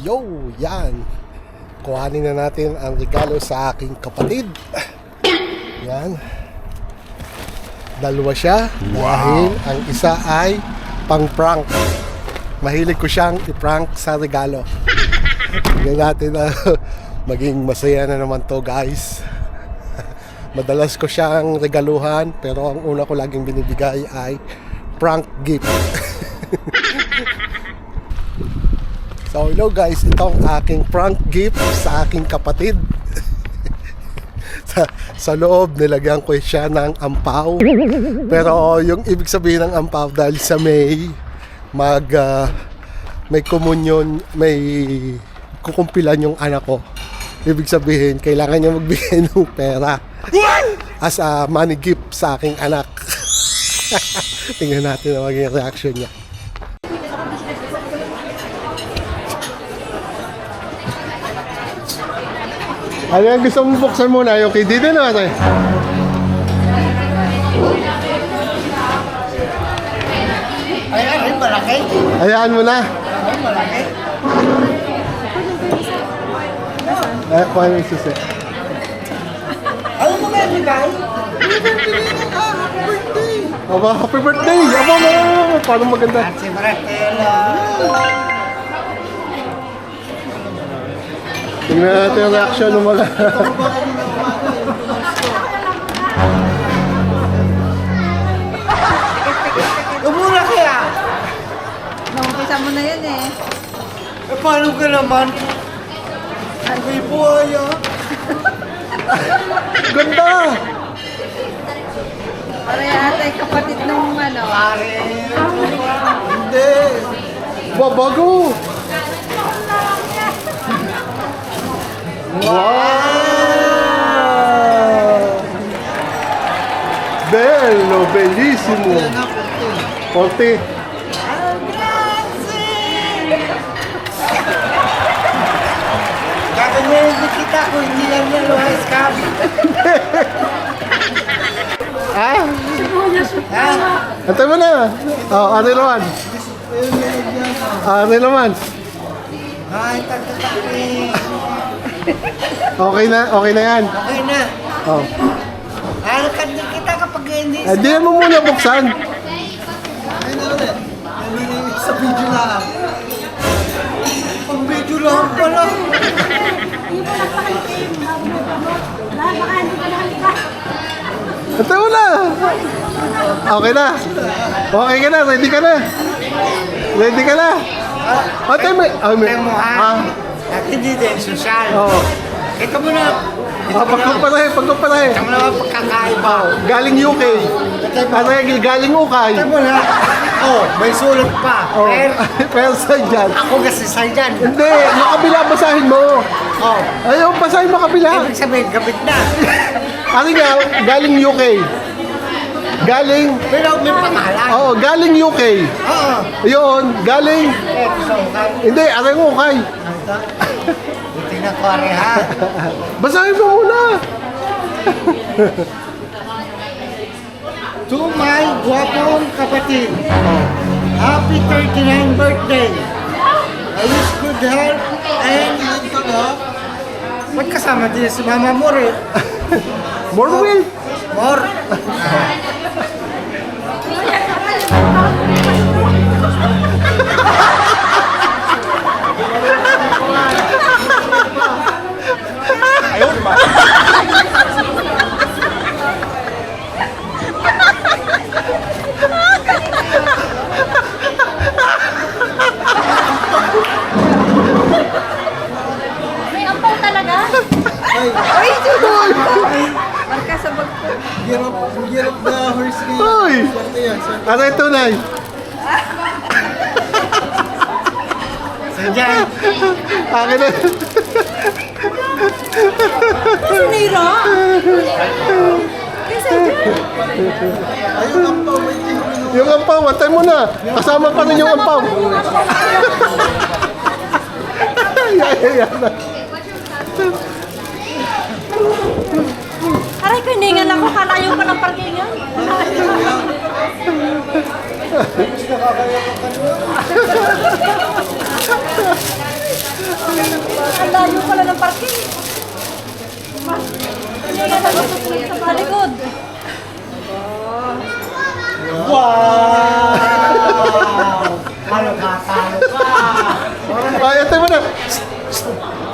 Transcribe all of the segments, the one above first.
Yo, yan. Kuhanin na natin ang regalo sa aking kapatid. Yan. Dalawa siya. Dahil ang isa ay pang-prank. Mahilig ko siyang i-prank sa regalo. Tignan natin na maging masaya na naman to, guys. Madalas ko siyang regaluhan, pero ang una ko laging binibigay ay prank gift. So hello guys, ito ang aking prank gift sa aking kapatid. sa loob nilagyan ko siya ng ampaw. Pero yung ibig sabihin ng ampaw, dahil sa May may komunyon, may kukumpilan yung anak ko. Ibig sabihin, kailangan niya magbigay ng pera as a money gift sa aking anak. Tingnan natin ang maging reaction niya. Ano yung gusto mong buksan muna? Yung kay Didi na ate? Ay, malaki. Hayaan mo na. Ay, malaki. Eh, paano yung susi? Ano mo nga bigay? Happy birthday! Aba, happy birthday! Aba, paano maganda? At si Marcelo. Tingnan natin yung reaction ng mga... Umura kaya? Naumpisa mo na yun eh. Eh, paano ka naman? May buhaya. Ganda! Para yata yung kapatid nung ano. Pare. Hindi. Bago! Wow! Bello, bellissimo! Ponte! Gaganyan din kita kung hindi lang niya luhas ka. Ah! Ha? Antay mo na! Oh, ano naman? Ano naman? Ay, tatataki. Okay na yan. Okay na. Oh. Halakan din kita kapag hindi Eh, di mo muna buksan. Ay na ulit. Sa video lang. Pang video lang pala. Antay mo na! Okay na. Okay ka na. Ready ka na. Ready ka na. Antay mo. Antay mo ha. At hindi din, social. Oo. Ito mo na. Pagkumparahe. Ito mo na pagkakaiba. Galing UK. Ano yung galing ukay? Ito mo na. Oh, may sulat pa. Oh. Pero saan dyan? Ako kasi sa'yo dyan. Hindi, yung kabila basahin mo. Oh. Ayaw, basahin mo kabila. Ibig sabihin, gabit na. Ano nga, galing UK. Galing, Pero may pangalan. oo, galing UK. Oo. Yun, galing, hindi, aray mo ukay. Buti na ko ari ha. Basahin mo muna. To my guwapong kapatid. Happy 39th birthday. I wish good health and magkasama din si Mama More. More will. More. May ampaw talaga? Ay, Marka sa bag ko. hirap na horse ring. Uy, ano ito, Nay? Sadyan. Akin na. Sinira? Kasi Ayun ang paway. Yung ampaw, antay mo na. Kasama pa rin yung ampaw. Yan. aray ko, hiningal ako. Kalayo pa ng parkingan. Ang layo pala ng parking. Sa likod. Ay, ito mo na.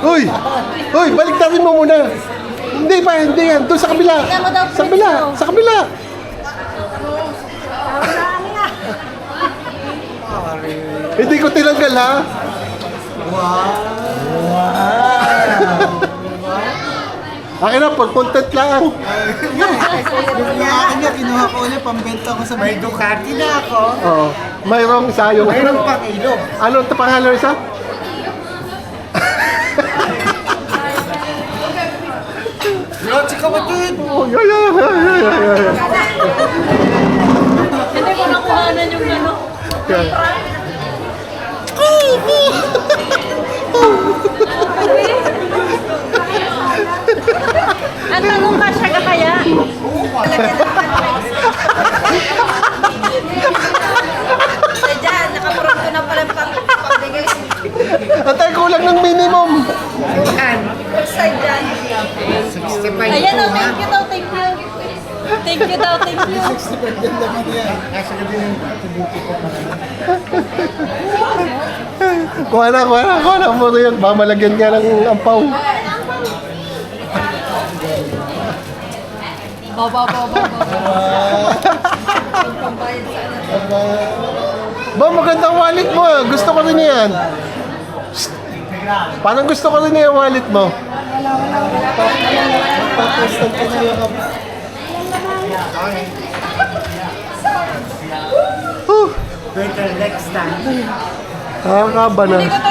Uy! Uy, baliktarin mo muna. Hindi pa, hindi yan. Doon sa kabila. Sa kabila, sa kabila. Hindi ko tinanggal, ha? Akin na, for content lang. Yung akin niya, kinuha ko ulit, pambenta ko sa may Ducati na ako. Oo. Mayroong isa yung... Mayroong pang ilog. Ano ito pangalan isa? Yun, si kapatid! Oh, yeah. Hindi ko nakuhanan yung ano. Ang tanong ka siya ka kaya? Dyan, nakapurot ko na pala pagbigay. Atay, kulang ng minimum. Side dyan. 65 Ayan o, po, ha? thank you daw, thank you. Thank you daw, thank you. 65 din naman yan. Kasi ka din yung attributi ko pa. Kuha na mo yan. Mamalagyan ka ng ampaw. Baba. Ba, magandang wallet mo. Gusto ko rin yan. Shh. Parang gusto ko rin yung wallet mo. Papostan ko na yung Huh. better next time. Nakakaba na. Hindi ko to